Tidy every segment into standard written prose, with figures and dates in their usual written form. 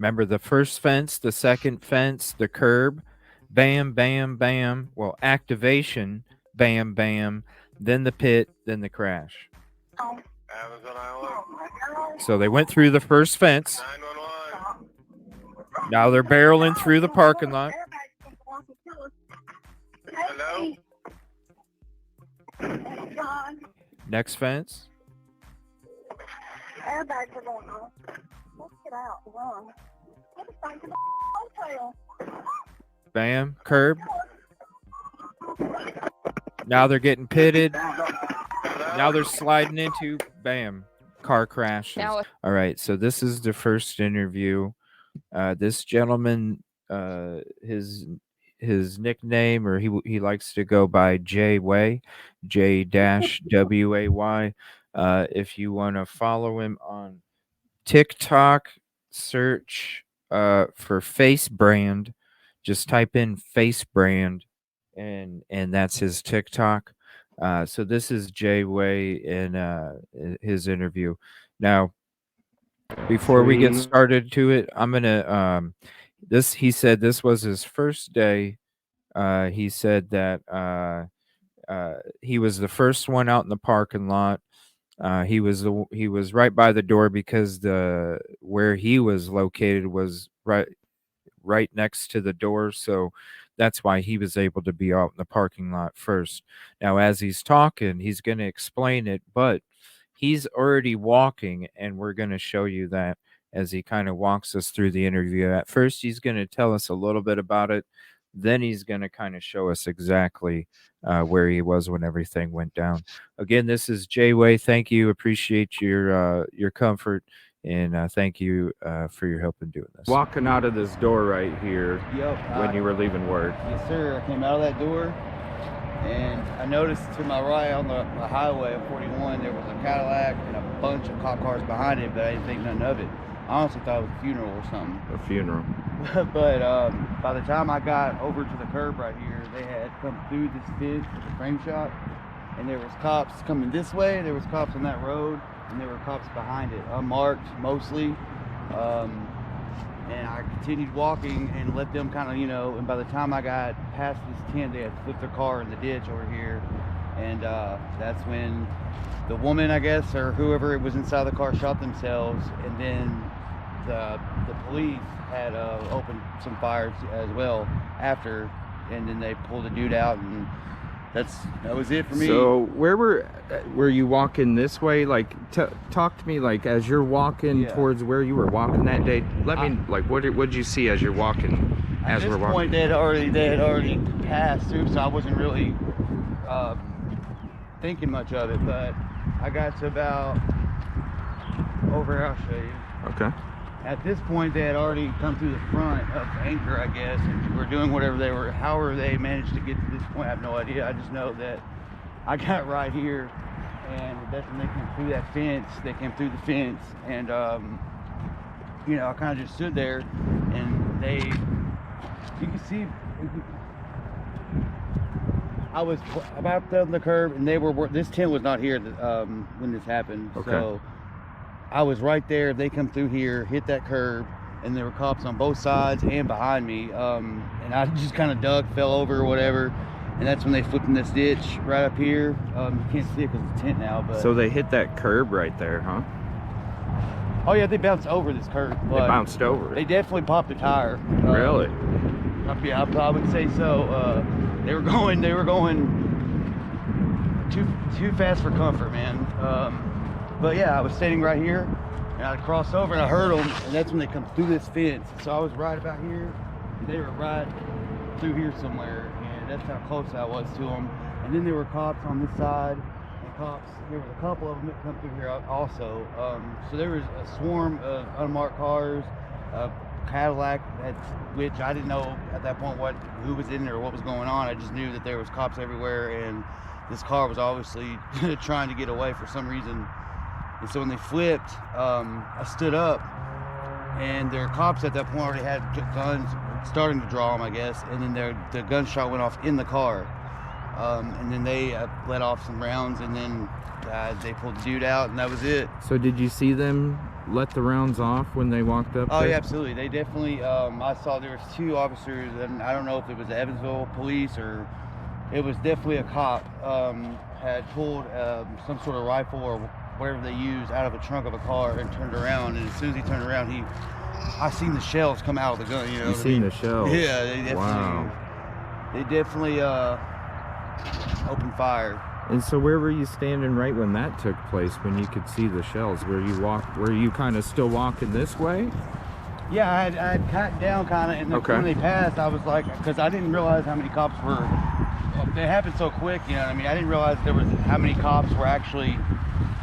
Remember the first fence, the second fence, the curb, bam, bam, bam. Well, activation, bam, bam, then the pit, then the crash. Amazon Island. So they went through the first fence. 911. Now they're barreling through the parking lot. Hello? Next fence. Everybody's going on. Let's get out and run. Get us back to the hotel. Bam, curb. Now they're getting pitted. Now they're sliding into, bam, car crashes. All right, so this is the first interview. This gentleman, his nickname, or he likes to go by J Way, J-W-A-Y. If you want to follow him on TikTok, search for Face Brand. Just type in Face Brand, and that's his TikTok. So this is Jay Way in his interview. Now, before we get started to it, I'm gonna he said this was his first day. He said that he was the first one out in the parking lot. He was right by the door because the where he was located was right next to the door, so that's why he was able to be out in the parking lot first. Now, as he's talking, he's going to explain it, but he's already walking, and we're going to show you that as he kind of walks us through the interview. At first, he's going to tell us a little bit about it. Then he's going to kind of show us exactly where he was when everything went down. Again, this is Jay Way. Thank you. Appreciate your comfort. And thank you for your help in doing this. Walking out of this door right here. Yep. When you were leaving work. Yes, sir. I came out of that door, and I noticed to my right on the highway of 41, there was a Cadillac and a bunch of cop cars behind it, but I didn't think nothing of it. I honestly thought it was a funeral or something. A funeral. But by the time I got over to the curb right here, they had come through this fence to the frame shop, and there was cops coming this way, there was cops on that road, and there were cops behind it, unmarked mostly. And I continued walking and let them kind of, and by the time I got past this tent, they had flipped their car in the ditch over here. And that's when the woman, I guess, or whoever was inside the car shot themselves. And then the police had opened some fires as well after. And then they pulled the dude out, and that was it for me. So where were you walking this way? Like, talk to me, like, as you're walking towards where you were walking that day. Let me, like, what did you see as you're walking? At this point, they had already passed through, so I wasn't really thinking much of it. But I got to about over here. I'll show you. Okay. At this point, they had already come through the front of Anchor, I guess, and were doing whatever they were. However they managed to get to this point, I have no idea. I just know that I got right here, and that's when they came through that fence. They came through the fence, and I kind of just stood there, and you can see, I was about to the curb, and this tent was not here when this happened. Okay. So I was right there. They come through here, hit that curb, and there were cops on both sides and behind me. And I just kind of ducked, fell over or whatever. And that's when they flipped in this ditch right up here. You can't see it because it's a tent now. But so they hit that curb right there, huh? Oh yeah, they bounced over this curb. They bounced over it. They definitely popped a tire. Really? Yeah, I would say so. They were going too fast for comfort, man. But yeah, I was sitting right here, and I crossed over, and I heard them, and that's when they come through this fence. So I was right about here, and they were right through here somewhere, and that's how close I was to them. And then there were cops on this side, and there was a couple of them that come through here also. So there was a swarm of unmarked cars, a Cadillac, which I didn't know at that point who was in there or what was going on. I just knew that there was cops everywhere, and this car was obviously trying to get away for some reason. And so when they flipped, I stood up, and their cops at that point already had guns, starting to draw them, I guess. And then the gunshot went off in the car, and then they let off some rounds, and then they pulled the dude out, and that was it. So did you see them let the rounds off when they walked up Oh there? yeah, absolutely. They definitely. I saw there was 2 officers, and I don't know if it was the Evansville police or it was definitely a cop. Had pulled some sort of rifle or whatever they use out of the trunk of a car and turned around. And as soon as he turned around, I seen the shells come out of the gun. You know, You seen the shells? Yeah, they definitely. Wow. They definitely opened fire. And so where were you standing right when that took place, when you could see the shells? Were you kind of still walking this way? Yeah, I had cut down kind of, and Okay. when they passed, I was like, because I didn't realize how many cops were. They happened so quick, you know what I mean? I didn't realize there was how many cops were actually,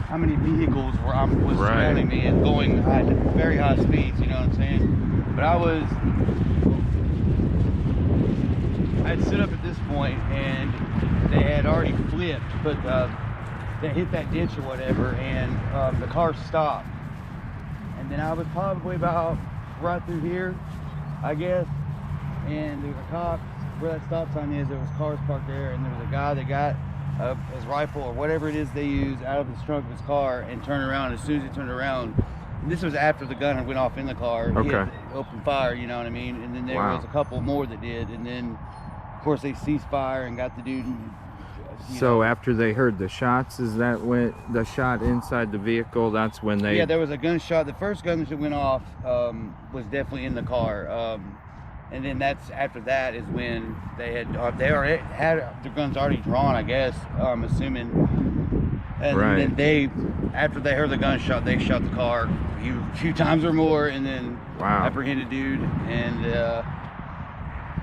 how many vehicles was Right. surrounding me and going at very high speeds, you know what I'm saying? But I had stood up at this point, and they had already flipped, but they hit that ditch or whatever, and the car stopped. And then I was probably about right through here, I guess, and there was a cop where that stop sign is. There was cars parked there, and there was a guy that got his rifle or whatever it is they use out of the trunk of his car and turned around. As soon as he turned around, and this was after the gunner went off in the car. Okay. He had opened fire, you know what I mean? And then there Wow. was a couple more that did, and then of course they ceased fire and got the dude. So after they heard the shots, is that when the shot inside the vehicle, that's when they... Yeah, there was a gunshot. The first gun that went off was definitely in the car. And then that's after that is when they already had their guns already drawn, I guess, assuming. And Right. then after they heard the gunshot, they shot the car a few times or more, and then Wow. apprehended dude. And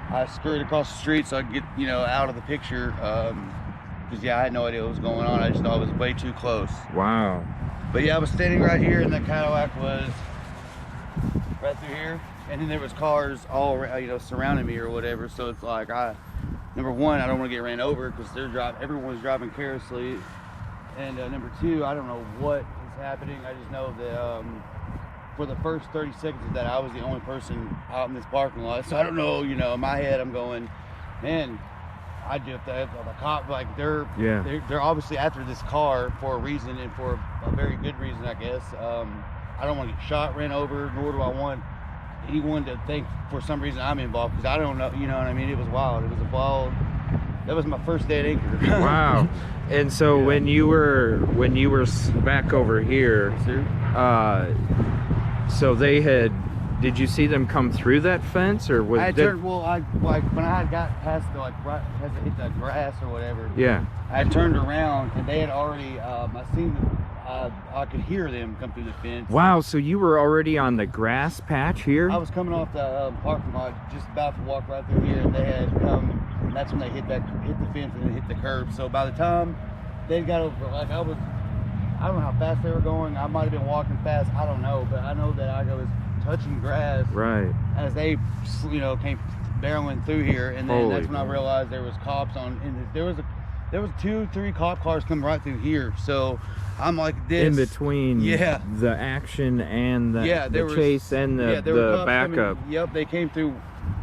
I scurried across the street so I could get, out of the picture. Because I had no idea what was going on. I just thought it was way too close. Wow. But yeah, I was standing right here, and the Cadillac was right through here, and then there was cars all around, surrounding me or whatever. So it's like, number one, I don't want to get ran over because everyone was driving carelessly, and number two, I don't know what is happening. I just know that for the first 30 seconds of that, I was the only person out in this parking lot. So I don't know, in my head, I'm going, man. I do the cop, like they're obviously after this car for a reason, and for a very good reason, I guess. I don't want to get shot, ran over, nor do I want anyone to think for some reason I'm involved, because I don't know, you know what I mean? It was wild. That was my first day at Anchor. Wow. And so Yeah. when you were back over here, so they had, did you see them come through that fence, or was when I had got past as it hit the grass or whatever. Yeah. I turned around, and they had already. I could hear them come through the fence. Wow, so you were already on the grass patch here? I was coming off the parking lot, just about to walk right through here, and they had come. And that's when they hit the fence and then hit the curb. So by the time they got over, I don't know how fast they were going. I might have been walking fast. I don't know, but I know that I was touching grass Right. as they came barreling through here, and then Holy that's when I man. realized there was cops on, and there was 2-3 cop cars coming right through here. So I'm like this In between Yeah. the action and the chase and there were the cops backup. coming. Yep, they came through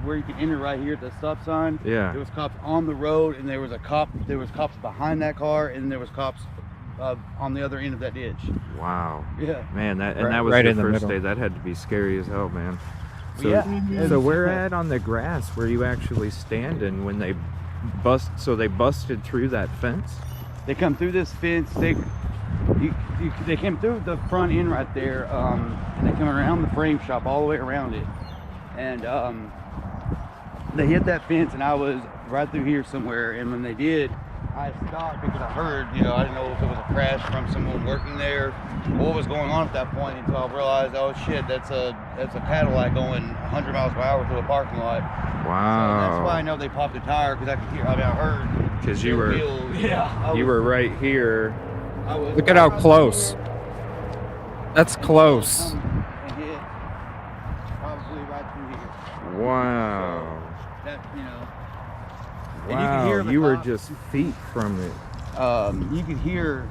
where you can enter right here at the stop sign. Yeah. There was cops on the road, and there was cops behind that car, and there was cops on the other end of that ditch. Wow. Yeah. Man, that Right- was right the in the first middle. day. That had to be scary as hell, man. So, Yeah. so where at on the grass were you actually standing when they busted through that fence? They come through this fence. They came through the front end right there, and they come around the frame shop all the way around it, and they hit that fence, and I was right through here somewhere. And when they did, I stopped because I heard, I didn't know if it was a crash from someone working there, or what was going on at that point, until I realized, oh shit, that's a Cadillac going 100 miles per hour through a parking lot. Wow. So that's why I know they popped the tire, because I could hear. I heard. 'Cause their you were- wheels. Yeah. You were right here. I was Look at how close. That's close. And hit probably right through here. Wow. That, And you could hear Wow. the You were cops. just feet from it. You could hear,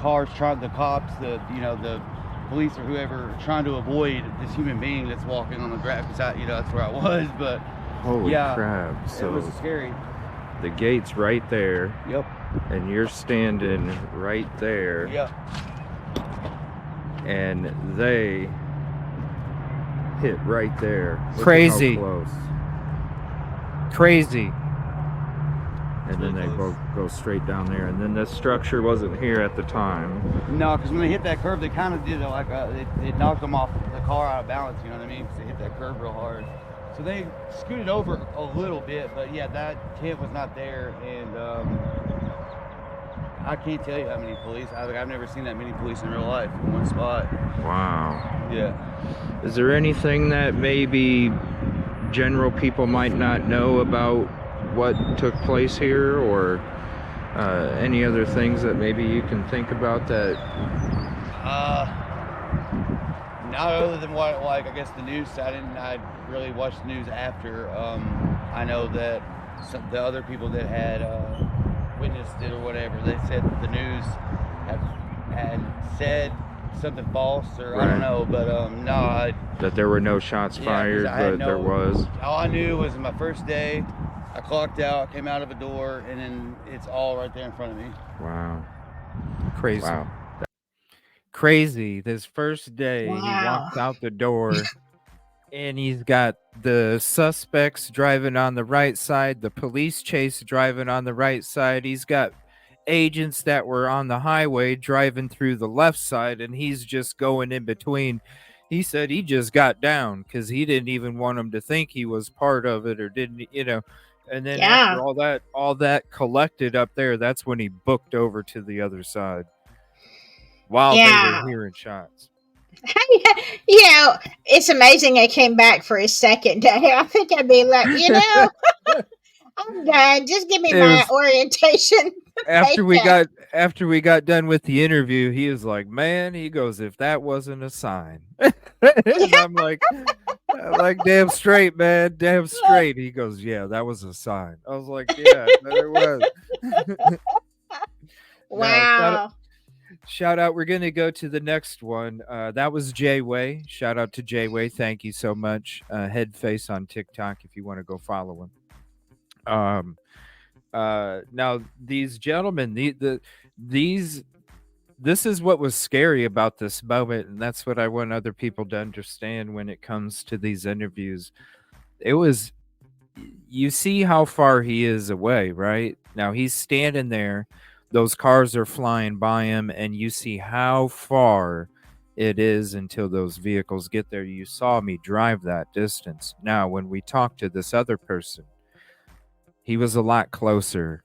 cars the cops, the police or whoever trying to avoid this human being that's walking on the grass. That's where I was, but Holy Yeah. crap. it So was scary. the gate's right there, Yep. and you're standing right there. Yep. and they hit right there. Look at how Crazy. close. Crazy. And then they both go straight down there. And then the structure wasn't here at the time. No, because when they hit that curve, they kind of did it like it knocked them off the car out of balance. You know what I mean? Because they hit that curve real hard. So they scooted over a little bit, but yeah, that tent was not there, and I can't tell you how many police. I've never seen that many police in real life in one spot. Wow. Yeah. Is there anything that maybe general people might not know about what took place here, or any other things that maybe you can think about that? Not other than what, like, I guess the news. I really watched the news after. I know that the other people that had witnessed it or whatever, they said the news had said something false, or I don't know, but no. That there were no shots fired, but there was. All I knew was my first day, I clocked out, came out of a door, and then it's all right there in front of me. Wow. Crazy. Wow. Crazy. This first day, he walks out the door, and he's got the suspects driving on the right side, the police chase driving on the right side. He's got agents that were on the highway driving through the left side, and he's just going in between. He said he just got down because he didn't even want them to think he was part of it, or didn't, and then after all that collected up there, that's when he booked over to the other side while they were hearing shots. It's amazing I came back for his second day. I think I'd be like, I'm done. Just give me my orientation. After we got done with the interview, he was like, "Man," he goes, "if that wasn't a sign." And I'm like, "Damn straight, man, damn straight." He goes, "Yeah, that was a sign." I was like, "Yeah, there was." Wow. Shout out. We're going to go to the next one. That was Jay Way. Shout out to Jay Way. Thank you so much. Headface on TikTok if you want to go follow him. Now these gentlemen, this is what was scary about this moment, and that's what I want other people to understand when it comes to these interviews. You see how far he is away, right? Now he's standing there. Those cars are flying by him, and you see how far it is until those vehicles get there. You saw me drive that distance. Now, when we talked to this other person, he was a lot closer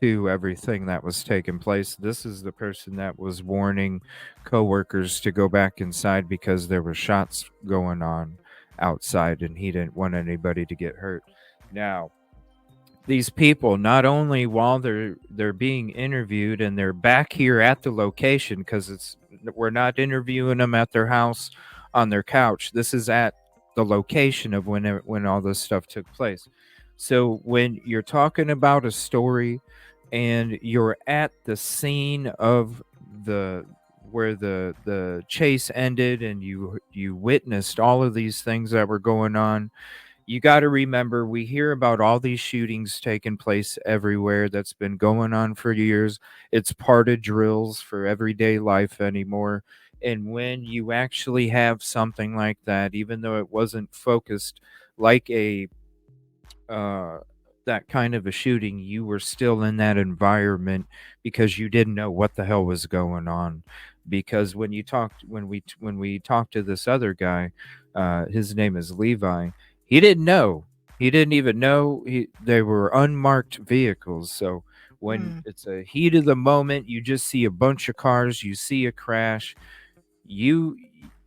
to everything that was taking place. This is the person that was warning coworkers to go back inside because there were shots going on outside, and he didn't want anybody to get hurt. Now, these people, not only while they're being interviewed, and they're back here at the location, because we're not interviewing them at their house on their couch. This is at the location of when all this stuff took place. So when you're talking about a story and you're at the scene of where the chase ended, and you witnessed all of these things that were going on, you got to remember, we hear about all these shootings taking place everywhere. That's been going on for years. It's part of drills for everyday life anymore. And when you actually have something like that, even though it wasn't focused like that kind of a shooting, you were still in that environment because you didn't know what the hell was going on. Because when we talked to this other guy, his name is Levi. He didn't know. He didn't even know they were unmarked vehicles. So when it's a heat of the moment, you just see a bunch of cars, you see a crash, you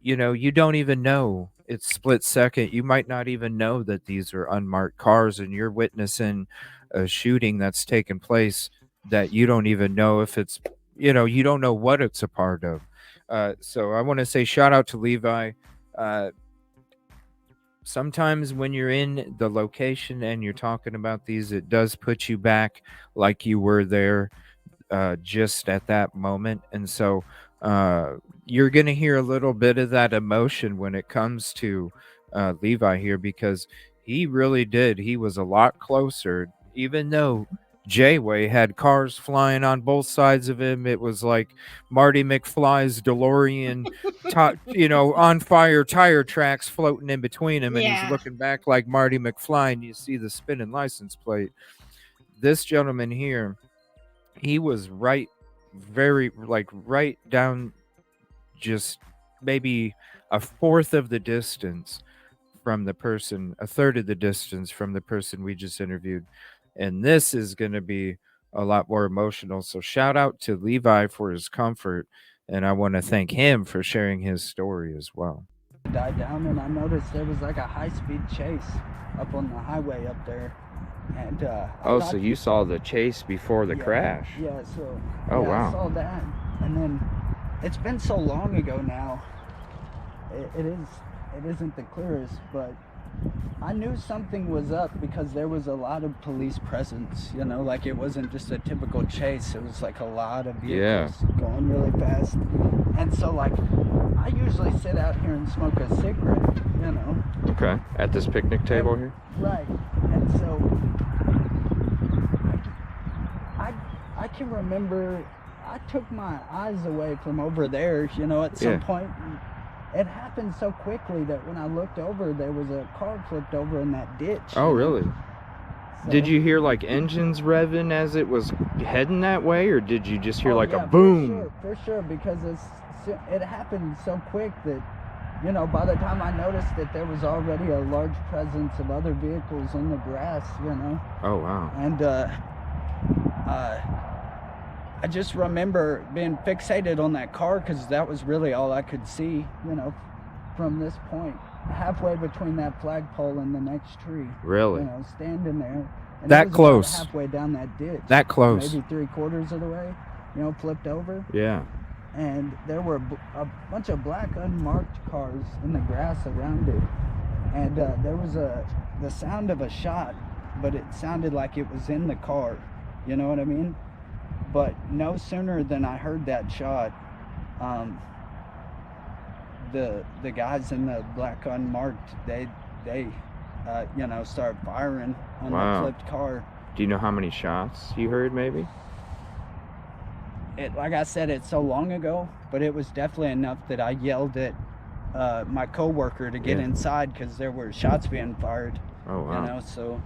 don't even know. It's split second. You might not even know that these are unmarked cars, and you're witnessing a shooting that's taken place that you don't even know if it's, you don't know what it's a part of. So I want to say shout out to Levi. Sometimes when you're in the location and you're talking about these, it does put you back like you were there just at that moment. And so you're going to hear a little bit of that emotion when it comes to Levi here, because he really did. He was a lot closer, even though J-Way had cars flying on both sides of him. It was like Marty McFly's DeLorean, on fire tire tracks floating in between him, and he's Yeah. looking back like Marty McFly, and you see the spinning license plate. This gentleman here, he was right down, just maybe a fourth of the distance from the person, a third of the distance from the person we just interviewed. And this is going to be a lot more emotional. So shout out to Levi for his comfort. And I want to thank him for sharing his story as well. Died down, and I noticed there was like a high-speed chase up on the highway up there. And so you saw the chase before the crash? Yeah, so wow. I saw that. And then it's been so long ago now. It isn't the clearest, but I knew something was up because there was a lot of police presence, like it wasn't just a typical chase. It was like a lot of vehicles going really fast. And so like I usually sit out here and smoke a cigarette, Okay, at this picnic table here? Right. And so I can remember I took my eyes away from over there, at some point. It happened so quickly that when I looked over, there was a car flipped over in that ditch. Oh, really? So, did you hear like engines revving as it was heading that way, or did you just hear a yeah, boom? For sure, because it happened so quick that, by the time I noticed it, there was already a large presence of other vehicles in the grass, Oh, wow. And I just remember being fixated on that car because that was really all I could see, from this point, halfway between that flagpole and the next tree. Really? Standing there. And That it was close. about halfway down that ditch. That close. Maybe 3/4 of the way, flipped over. Yeah. And there were a bunch of black unmarked cars in the grass around it. And there was the sound of a shot, but it sounded like it was in the car. You know what I mean? But no sooner than I heard that shot, the guys in the black unmarked, they started firing on the flipped car. Do you know how many shots you heard, maybe? Like I said, it's so long ago, but it was definitely enough that I yelled at my coworker to get inside because there were shots being fired. Oh, wow. So.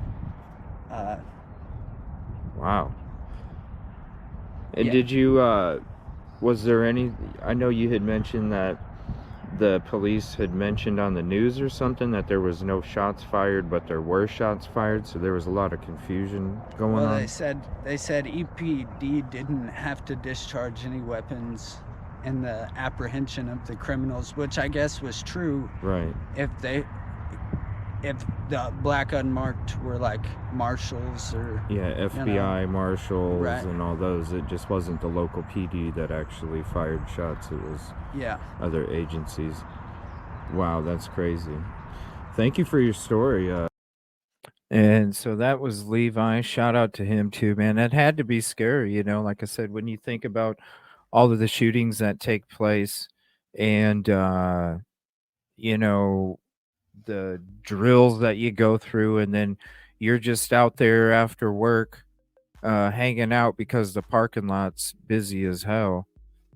Wow. And did you, was there any, I know you had mentioned that the police had mentioned on the news or something that there was no shots fired, but there were shots fired, so there was a lot of confusion going on? Well, they said EPD didn't have to discharge any weapons in the apprehension of the criminals, which I guess was true. Right. If the black unmarked were like marshals or FBI marshals right. and all those, it just wasn't the local PD that actually fired shots, it was other agencies. Wow, that's crazy. Thank you for your story. And so that was Levi. Shout out to him too, man. That had to be scary, like I said, when you think about all of the shootings that take place and the drills that you go through, and then you're just out there after work hanging out because the parking lot's busy as hell.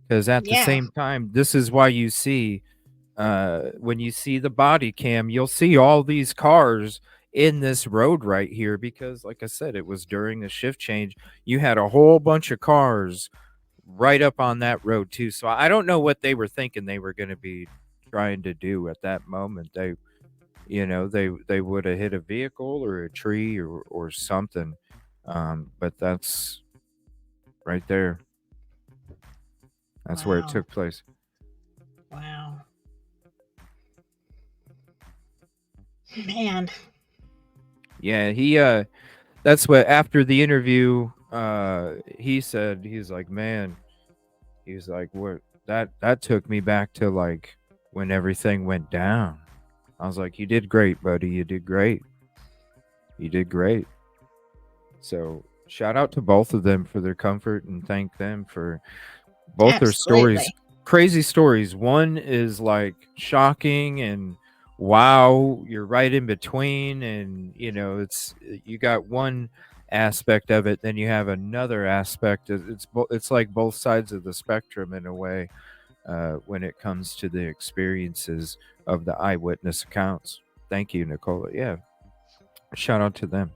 Because at the same time, this is why you see when you see the body cam, you'll see all these cars in this road right here, because like I said, it was during the shift change. You had a whole bunch of cars right up on that road too. So I don't know what they were thinking they were going to be trying to do at that moment. They would have hit a vehicle or a tree or something. But that's right there. That's where it took place. Wow. Man. Yeah, he that's what, after the interview, he said, he's like, man, he's like, what, that took me back to like when everything went down. I was like, you did great, buddy. You did great. You did great. So shout out to both of them for their comfort, and thank them for both their stories. Crazy stories. One is like shocking and wow, you're right in between, and you got one aspect of it. Then you have another aspect. It's like both sides of the spectrum in a way when it comes to the experiences of the eyewitness accounts. Thank you, Nicola. Yeah, shout out to them.